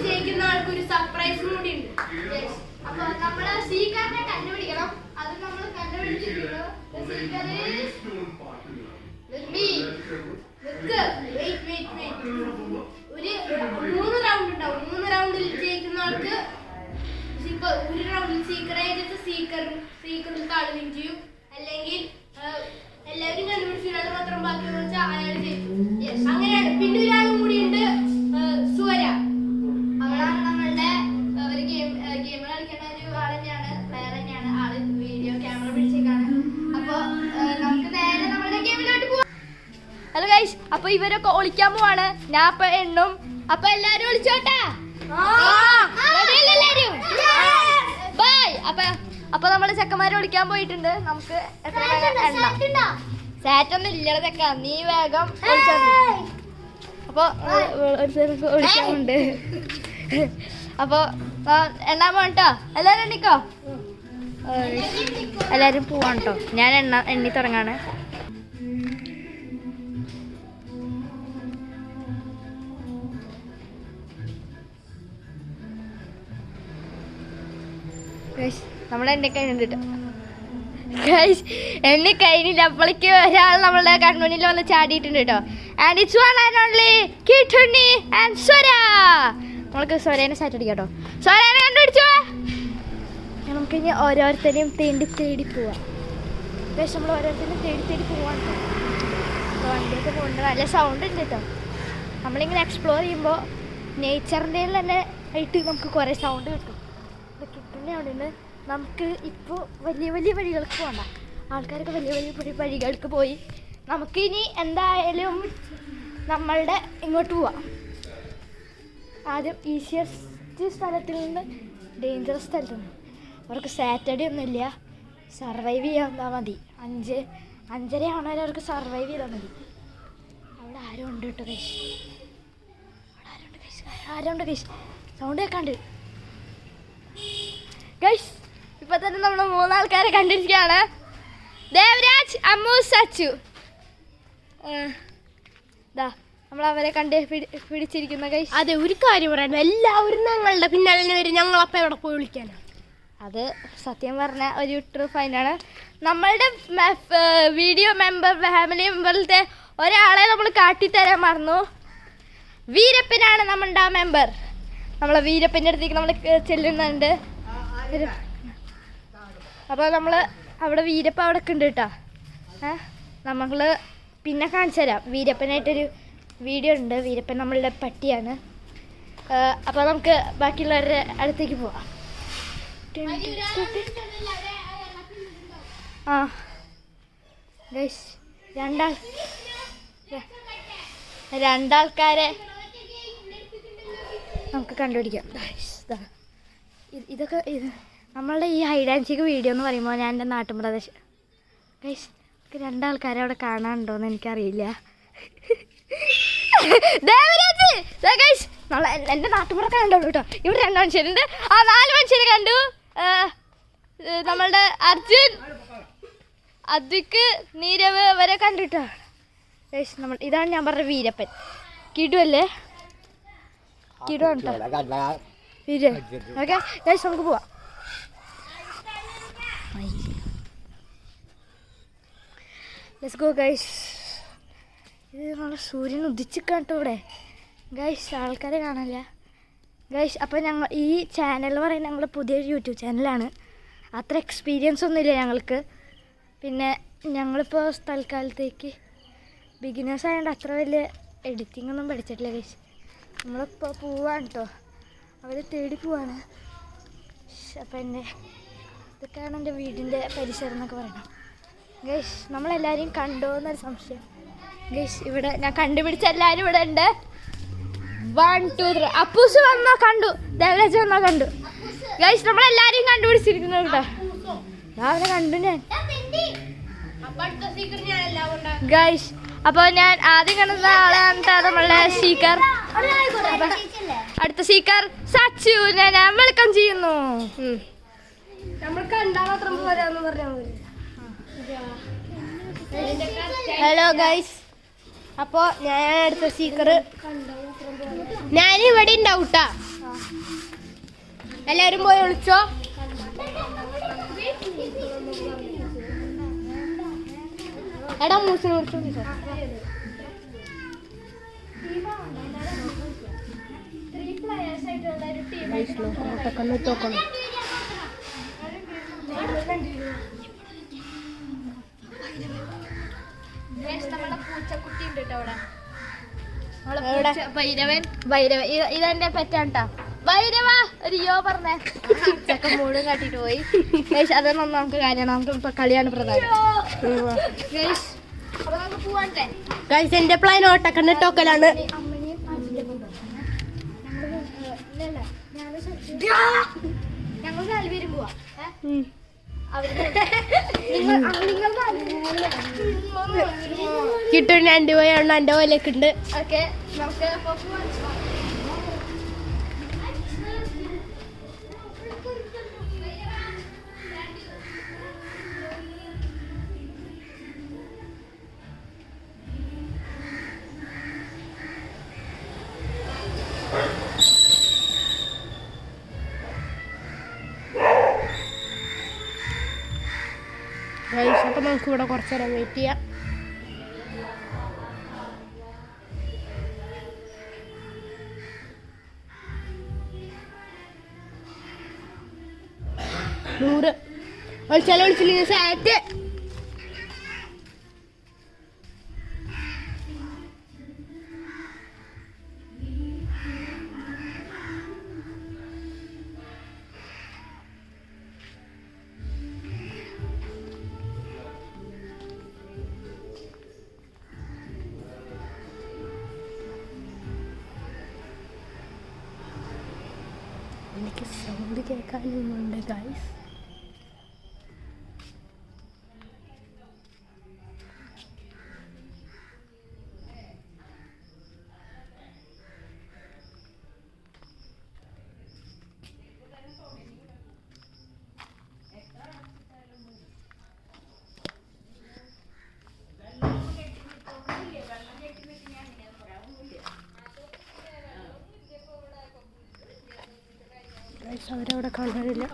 ജയിക്കുന്ന ആൾക്കൊരു സർപ്രൈസും കൂടി ഉണ്ട്. അപ്പൊ നമ്മള് സീക്കറിനെ കണ്ടുപിടിക്കണം. അത് നമ്മൾ കണ്ടുപിടിച്ചിരിക്കുന്നു. ഒരു 3 റൗണ്ട് ഉണ്ടാവും. 3 റൗണ്ടിൽ ജയിക്കുന്ന ആൾക്ക് ഒരു റൗണ്ടിൽ സീക്കറിൽ താഴ്വീം ചെയ്യും. അല്ലെങ്കിൽ എല്ലാവരും കണ്ടുപിടിച്ചാൽ മാത്രം ബാക്കി വെച്ചാൽ അയാൾ ജയിക്കും. അങ്ങനെയാണ്. പിന്നെ ഒരാളും കൂടി ഉണ്ട്, സ്വര. അവളാണ് നമ്മളുടെ ഒരു ഗെയിം കളിക്കുന്ന ഒരു ആൾ തന്നെയാണ്, പ്ലെയർ തന്നെയാണ്. ആള് വീഡിയോ ക്യാമറ പിടിച്ചേക്കാണ്. അപ്പൊ നമുക്ക് നേരെ നമ്മളുടെ ഗെയിമിലോട്ട് പോവാം. ഹലോ ഗൈസ്, അപ്പൊ ഇവരൊക്കെ ഒളിക്കാൻ പോവാണ്. ഞാൻ അപ്പൊ എണ്ണും. അപ്പൊ എല്ലാരും ഒളിച്ചോട്ടാ. ബൈ. അപ്പൊ നമ്മള് ചെക്കന്മാരെ ഒളിക്കാൻ പോയിട്ടുണ്ട്. നമുക്ക് സാറ്റൊന്നും ഇല്ലട ചെക്ക, നീ വേഗം അപ്പൊ ഒളിക്കാറുണ്ട്. അപ്പൊ എണ്ണാൻ പോട്ടോ. എല്ലാരും എണ്ണിക്കോ. എല്ലാരും പോവാണ് കേട്ടോ. ഞാൻ എണ്ണി തുടങ്ങാണ്. നമ്മളെ എണ്ണി കഴിഞ്ഞിട്ട് എണ്ണി കഴിഞ്ഞില്ല. അപ്പോഴേക്ക് ഒരാൾ നമ്മളുടെ കൺമുന്നിൽ വന്ന് ചാടിയിട്ടുണ്ട് കേട്ടോ. And it's one and only Kittunni and Swara. നമ്മൾക്ക് സ്വരേനെ സാറ്റ് അടിക്കാം കേട്ടോ. സ്വരേനെ കണ്ടുപിടിച്ചോ. നമുക്ക് ഇനി ഓരോരുത്തരെയും തേടി പോവാം. പക്ഷെ നമ്മൾ ഓരോരുത്തരെയും തേടി പോവാണ്. വണ്ടിയൊക്കെ പോകുന്നുണ്ട്. നല്ല സൗണ്ട് ഉണ്ട് കേട്ടോ. നമ്മളിങ്ങനെ എക്സ്പ്ലോർ ചെയ്യുമ്പോൾ നേച്ചറിൻ്റെ തന്നെ ആയിട്ട് നമുക്ക് കുറേ സൗണ്ട് കിട്ടും. കിട്ടുന്ന അവിടെ നിന്ന് നമുക്ക് ഇപ്പോൾ വലിയ വഴികൾക്ക് പോകണ്ട. ആൾക്കാരൊക്കെ വലിയ വഴികൾക്ക് പോയി. നമുക്കിനി എന്തായാലും നമ്മളുടെ ഇങ്ങോട്ട് പോവാം. ആദ്യം ഈസിയസ്റ്റ് സ്ഥലത്തിൽ നിന്ന് ഡേഞ്ചറസ് സ്ഥലത്ത് നിന്ന്. അവർക്ക് സാറ്റർഡേ ഒന്നുമില്ല, സർവൈവ് ചെയ്യാൻ മതി. 5:30 ആണേലും അവർക്ക് സർവൈവ് ചെയ്താൽ മതി. അവിടെ ആരും ഉണ്ട് കേട്ടോ കൈസ്. ആരുണ്ട് കൈസ്. സൗണ്ട് കേൾക്കാണ്ട് ഗൈസ്. ഇപ്പൊ തന്നെ നമ്മൾ 3 ആൾക്കാരെ കണ്ടിരിക്കുകയാണ്. ദേവരാജ്, അമ്മു, സച്ചു. നമ്മളവരെ പിടിച്ചിരിക്കുന്ന ഗൈസ്. അതെ, ഒരു കാര്യം പറയാൻ, എല്ലാവരും ഞങ്ങളുടെ പിന്നാലെ വരും. ഞങ്ങൾ അപ്പം എവിടെ പോയി വിളിക്കാനാണ്. അത് സത്യം പറഞ്ഞ ഒരു ട്രൂ ഫൈനാണ്. നമ്മളുടെ വീഡിയോ ഫാമിലി മെമ്പറിലത്തെ ഒരാളെ നമ്മൾ കാട്ടിത്തരാൻ മറന്നു. വീരപ്പനാണ് നമ്മളുടെ ആ മെമ്പർ. നമ്മളെ വീരപ്പൻ്റെ അടുത്തേക്ക് നമ്മൾ ചെല്ലുന്നുണ്ട്. അപ്പോൾ നമ്മൾ അവിടെ വീരപ്പ അവിടെ ഉണ്ട് കേട്ടോ. നമ്മൾ പിന്നെ കാണിച്ചു തരാം. വീരപ്പനായിട്ടൊരു വീഡിയോ ഉണ്ട്. വീരപ്പൻ നമ്മളുടെ പട്ടിയാണ്. അപ്പോൾ നമുക്ക് ബാക്കിയുള്ളവരുടെ അടുത്തേക്ക് പോവാം. ആ ഗൈസ്, രണ്ടാൾക്കാരെ നമുക്ക് കണ്ടുപിടിക്കാം. ഇതൊക്കെ നമ്മളുടെ ഈ ഹൈഡ് ആൻഡ് സീക്ക് വീഡിയോ എന്ന് പറയുമ്പോൾ ഞാൻ എൻ്റെ നാട്ടുപ്രദേശം ഗൈസ്, 2 ആൾക്കാരെ അവിടെ കാണാനുണ്ടോയെന്ന് എനിക്കറിയില്ല. ഗൈസ്, എൻ്റെ നാട്ടുപുറക്കെ കണ്ടോളൂ കേട്ടോ. ഇവിടെ 2 മനുഷ്യരുണ്ട്. ആ 4 മനുഷ്യരെ കണ്ടു. നമ്മളുടെ അർജുൻ, അദ്വിക്ക്, നീരവ് വരെ കണ്ടിട്ടോ ഗൈസ്. ഇതാണ് ഞാൻ പറഞ്ഞ വീരപ്പൻ. കിടുവല്ലേ? കിടുവാണ് കേട്ടോ വീര. ഓക്കെ ഗൈസ്, നമുക്ക് പോവാം. Let's go guys. ഇത് നമ്മൾ സൂര്യൻ ഉദിച്ചിക്കാട്ടോ ഇവിടെ ഗൈസ്. ആൾക്കാരെ കാണില്ല ഗൈസ്. അപ്പോൾ ഞങ്ങൾ ഈ ചാനൽ എന്ന് പറയുന്നത് ഞങ്ങളുടെ പുതിയൊരു യൂട്യൂബ് ചാനലാണ്. അത്ര എക്സ്പീരിയൻസ് ഒന്നുമില്ല ഞങ്ങൾക്ക്. പിന്നെ ഞങ്ങളിപ്പോൾ തൽക്കാലത്തേക്ക് ബിഗിനേഴ്സ് ആയതുകൊണ്ട് അത്ര വലിയ എഡിറ്റിംഗ് ഒന്നും പഠിച്ചിട്ടില്ല ഗൈസ്. നമ്മളിപ്പോൾ പോവാണ് കേട്ടോ. അവരെ തേടി പോവാണ്. അപ്പം ഇതൊക്കെയാണ് എൻ്റെ വീടിൻ്റെ പരിസരം എന്നൊക്കെ പറയണം ഗൈസ്. നമ്മളെല്ലാവരെയും കണ്ടോ എന്നൊരു സംശയം ഗൈസ്. ഇവിടെ ഞാൻ കണ്ടുപിടിച്ച എല്ലാവരും ഇവിടെ ഉണ്ട്. 1 2 3. അപ്പൂസ് വന്നോ കണ്ടു, ദേവരാജ് വന്നോ കണ്ടു ഗൈസ്. നമ്മളെല്ലാവരെയും കണ്ടുപിടിച്ചിരിക്കുന്നു കേട്ടോ. അവരെ കണ്ടു ഞാൻ ഗൈസ്. അപ്പോൾ ഞാൻ ആദ്യം കണ്ടുന്ന ആളാണ് നമ്മളുടെ സീക്കർ. അടുത്ത സീക്കർ സച്ചു. ഞാൻ വെൽക്കം ചെയ്യുന്നു. നമ്മൾ കണ്ടാൽ മാത്രം പോരാന്ന് പറഞ്ഞാൽ മതി. Hello guys. അപ്പൊ ഞാൻ എടുത്ത സ്റ്റിക്കർ ഞാൻ ഇവിടെ ഉണ്ടാവും ട്ടാ. എല്ലാരും പോയി വിളിച്ചോ. എടാ മൂസിനെ വിളിച്ചോ. നോക്കണം. നമ്മുടെ പൂച്ചക്കുട്ടി ഉണ്ട് കേട്ടോ അവിടെ. ഭൈരവൻ ഭൈരവൻ ഇതെന്റെ പെറ്റാണ്ടാ. ഭൈരവ ഒരു യോ പറഞ്ഞേ. ചെക്കൻ മൂടും കാട്ടിട്ട് പോയി. ഗൈസ് അതൊന്നും നമുക്ക് കാര്യമാണ്. നമുക്ക് ഇപ്പൊ കളിയാണ് പ്രധാനം. ഗൈസ് അപ്പൊ നമുക്ക് പോവാണ്ടേ. ഗൈസ് എന്റെ പ്ലാൻ ഓട്ടക്കണ്ണ ടോക്കലാണ്. ഞങ്ങൾ നാലുപേരും പോവാ. കിട്ടും 2 പോയാണ്. എന്റെ പോലെയൊക്കെ ഉണ്ട്. ഓക്കെ നമുക്ക് അപ്പൊ നമുക്ക് ഇവിടെ കുറച്ചു നേരം വെയിറ്റ് ചെയ്യാം. നൂറ് വിളിച്ചാലോ വിളിച്ചില്ല സാറ്റ്. എനിക്ക് സൗണ്ട് കേൾക്കാനുണ്ട് ഗൈസ്. അവരവിടെ കാണാനില്ല.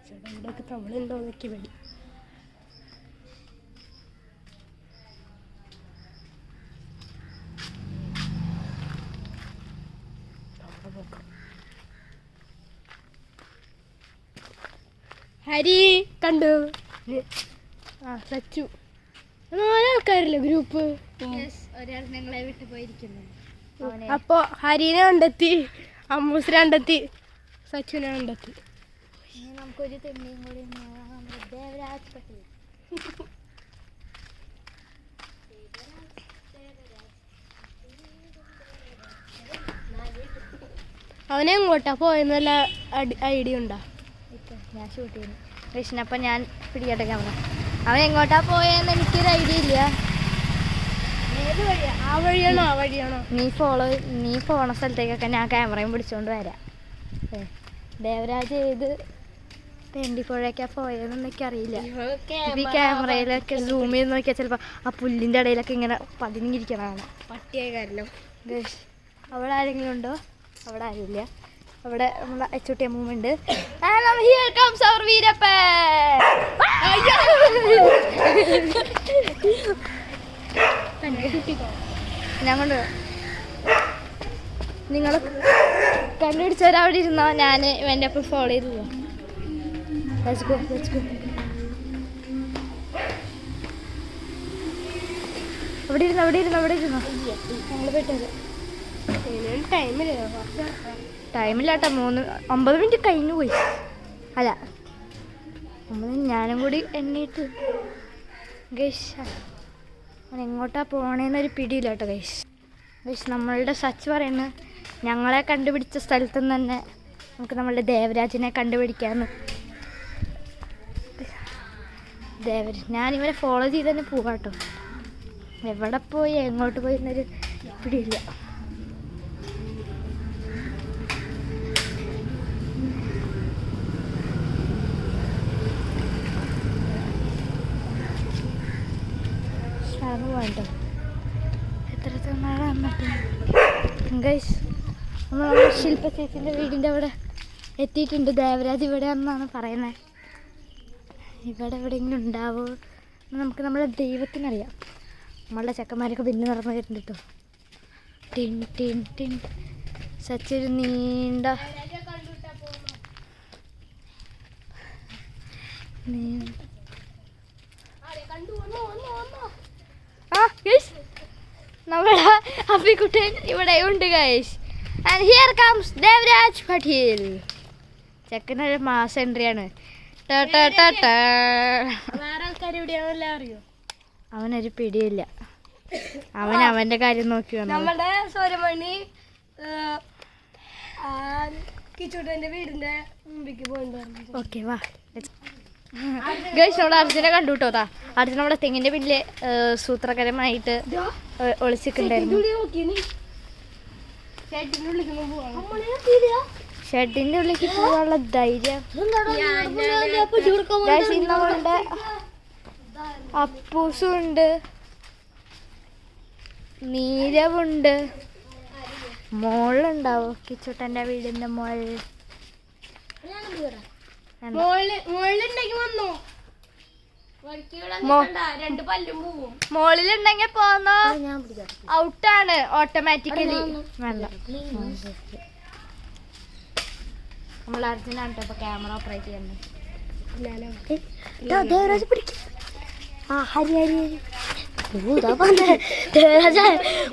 ചേട്ടാ ഇവിടെയൊക്കെ തവളുണ്ടോ എന്നൊക്കെ വേണ്ടി. ഹരി കണ്ടു. സച്ചു 4 ആൾക്കാരല്ലേ ഗ്രൂപ്പ്. ഒരാൾ ഞങ്ങളെ വിട്ടു പോയിരിക്കുന്നു. അപ്പൊ ഹരിനെ കണ്ടെത്തി, അമ്മൂസിനെ കണ്ടെത്തി, സച്ചുനെ കണ്ടെത്തി. നമുക്കൊരു തെമ്മിയും കൂടി ദേവരാജ്. അവനെ എങ്ങോട്ടാ പോയെന്നല്ല ഐഡിയ ഉണ്ടോ? ഞാൻ ഷൂട്ട് ചെയ്യുന്നു കൃഷ്ണ. അപ്പം ഞാൻ പിടിക്കട്ടെ ക്യാമറ. അവൻ എങ്ങോട്ടാ പോയെന്ന് എനിക്കൊരു ഐഡിയ ഇല്ല. ഏത് വഴിയാ? ആ വഴിയാണോ ആ വഴിയാണോ? നീ പോണ സ്ഥലത്തേക്കൊക്കെ ഞാൻ ക്യാമറയും പിടിച്ചോണ്ട് വരാം. ദേവരാജ് ഏത് തെണ്ടിപ്പുഴയൊക്കെ പോയതെന്ന് എനിക്കറിയില്ല. ഈ ക്യാമറയിലൊക്കെ സൂം ചെയ്ത് നോക്കിയാൽ ചിലപ്പോൾ ആ പുല്ലിൻ്റെ ഇടയിലൊക്കെ ഇങ്ങനെ പതിഞ്ഞിരിക്കണതാണ്. പട്ടിയായ കാരണം. അവിടെ ആരെങ്കിലും ഉണ്ടോ? അവിടെ ആരുമില്ല. അവിടെ നമ്മളെ അച്ചുട്ടി അമ്മൂമ്മയുണ്ട്. ഞാൻ കൊണ്ട് നിങ്ങൾ കണ്ടുപിടിച്ചവരവിടെ ഇരുന്നോ, ഞാൻ ഇവൻ്റെ ഒപ്പം ഫോളോ ചെയ്ത് പോവാം. Let's go. അവിടെ ഇരുന്നോ ഞങ്ങൾ പോയിട്ട് ടൈമില്ലാട്ടോ. 9 മിനിറ്റ് കഴിഞ്ഞു പോയി. അല്ല ഞാനും കൂടി എണ്ണീട്ട്. ഗൈസ് അവൻ എങ്ങോട്ടാ പോണേന്നൊരു പിടിയില്ല കേട്ടോ. ഗൈസ് നമ്മളുടെ സച്ച് പറയുന്നത് ഞങ്ങളെ കണ്ടുപിടിച്ച സ്ഥലത്തു നിന്ന് തന്നെ നമുക്ക് നമ്മളുടെ ദേവരാജിനെ കണ്ടുപിടിക്കാമെന്ന്. ഞാനിവരെ ഫോളോ ചെയ്ത് തന്നെ പോവാട്ടോ. എവിടെ പോയി എങ്ങോട്ട് പോയി എന്നൊരു പിടിയില്ല. നടന്നു പോകട്ടോ. എത്ര മഴ വന്നിട്ട് ഗൈസ് നമ്മൾ ശില്പ ചേച്ചിൻ്റെ വീടിൻ്റെ അവിടെ എത്തിയിട്ടുണ്ട്. ദേവരാജ് ഇവിടെ എന്നാണ് പറയുന്നത്. ഇവിടെ എവിടെയെങ്കിലും ഉണ്ടാവോ എന്ന് നമുക്ക് നമ്മളെ ദൈവത്തിനറിയാം. നമ്മളുടെ ചെക്കന്മാരൊക്കെ പിന്നെ നടന്നു വരുന്നുണ്ട് കേട്ടോ. ടിൻ ടിൻ ടിൻ സച്ചൊരു നീണ്ട നമ്മുടെ അപ്പിക്കുട്ടൻ ഇവിടെ ഉണ്ട് guys. And here comes Devaraj Patel. ചെക്കനൊരു മാസ് എൻട്രിയാണ്. അവനൊരു പിടിയില്ല. അവൻ അവന്റെ കാര്യം നോക്കി വന്നു. നമ്മുടെ സ്വരമണി കിച്ചൂട്ടന്റെ വീടിന്റെ മുമ്പിക്ക് പോയിട്ട് ഓക്കെ വാ ഗൈസ്. നമ്മുടെ അർജുനെ കണ്ടു കേട്ടോ. അർജുൻ നമ്മുടെ തെങ്ങിന്റെ പിന്നില് സൂത്രകരമായിട്ട് ഒളിച്ചിട്ടുണ്ടായിരുന്നു. ഷെഡിന്റെ ഉള്ളിലേക്ക് പോകാനുള്ള ധൈര്യം നമ്മളുടെ അപ്പൂസും ഉണ്ട്, നീരവുണ്ട്, മോളുണ്ടാവോ കിച്ചൂട്ടന്റെ വീടിന്റെ മോളിൽ. മോളിലുണ്ടെങ്കിൽ പോന്നോ ഔട്ടാണ് ഓട്ടോമാറ്റിക്കലി. വേണ്ട നമ്മൾ അർജുനാണ് ഇപ്പൊ ക്യാമറ ഓപ്പറേറ്റ് ചെയ്യുന്നത്.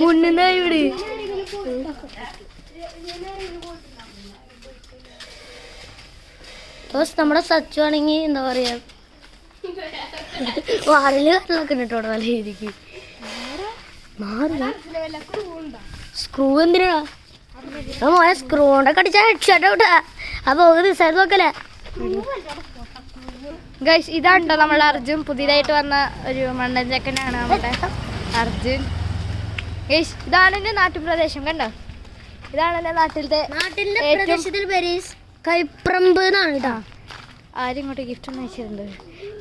മുന്നേ ഇവിടെ നമ്മുടെ സച്ചു ആണെങ്കിൽ എന്താ പറയാ വാറില് കട്ടിലൊക്കെ ഇട്ടോ നല്ല രീതിക്ക് സ്ക്രൂ എന്തിനാ മോനെ സ്ക്രൂ കൊണ്ടൊക്കെ അടിച്ചാ ഹെഡ്ഷോട്ട് ഔട്ടാ. അപ്പൊ ദിവസം നോക്കല്ലേ ഗൈസ്. ഇതാണ്ടോ നമ്മുടെ അർജുൻ, പുതിയതായിട്ട് വന്ന ഒരു മണ്ണൻ ചെക്കനാണ് നമ്മുടെ അർജുൻ ഗൈസ്. ഇതാണ് എൻ്റെ നാട്ടുപ്രദേശം. കണ്ടോ, ഇതാണ് എൻ്റെ നാട്ടിലത്തെ കൈപ്രമ്പ് എന്നാണ് കേട്ടോ. ആരും ഇങ്ങോട്ട് ഗിഫ്റ്റ് ഒന്നും അയച്ചിട്ടുണ്ട്.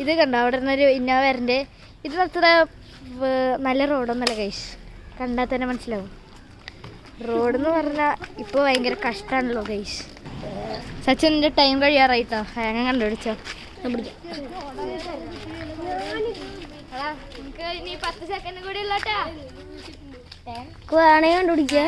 ഇത് കണ്ടോ, അവിടെ നിന്നൊരു ഇന്നോവ വരൻ്റെ. ഇത് അത്ര നല്ല റോഡൊന്നുമല്ല ഗൈസ്, കണ്ടാൽ തന്നെ മനസ്സിലാവും. റോഡെന്ന് പറഞ്ഞാൽ ഇപ്പോൾ ഭയങ്കര കഷ്ടമാണല്ലോ ഗൈസ്. സച്ചിൻ്റെ ടൈം കഴിയാറായിട്ടോ. ഹാങ്ങ കണ്ടുപിടിച്ചോ. നമുക്ക് ഇനി 10 സെക്കൻഡ് കൂടി ഉള്ളോട്ടാ. വേണേ കണ്ടുപിടിക്കേ.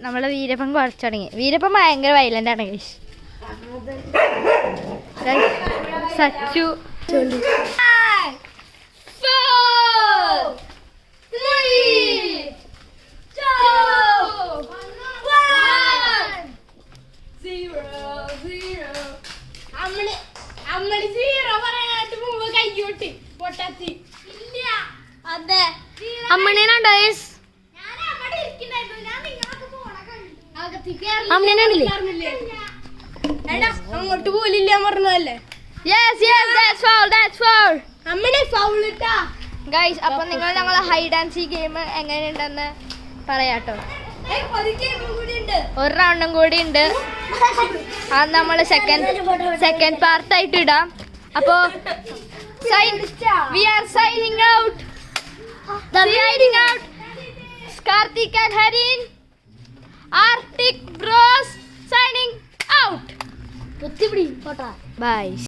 നമ്മളെ വീരപ്പൻ കുറച്ച് തുടങ്ങി. വീരപ്പൻ ഭയങ്കര വയലന്റ് ആണ് ഗൈസ്. സച്ചു 4 അമ്മണേനാണ്ടോ അമ്മേനാണില്ലേ അങ്ങോട്ട് പോലില്ല പറഞ്ഞല്ലേ. ഗൈസ് അപ്പോൾ നിങ്ങൾ ഞങ്ങളെ ഹൈഡ് ആൻഡ് സീ ഗെയിം എങ്ങനെയുണ്ടെന്ന് പറയാട്ടോ. ഒരു റൗണ്ടും കൂടി ഉണ്ട്. അത് നമ്മൾ സെക്കൻഡ് പാർട്ടായിട്ട് ഇടാം. അപ്പോൾ we are signing out. Karthik and Harin, Arctic Bros signing out. Bye.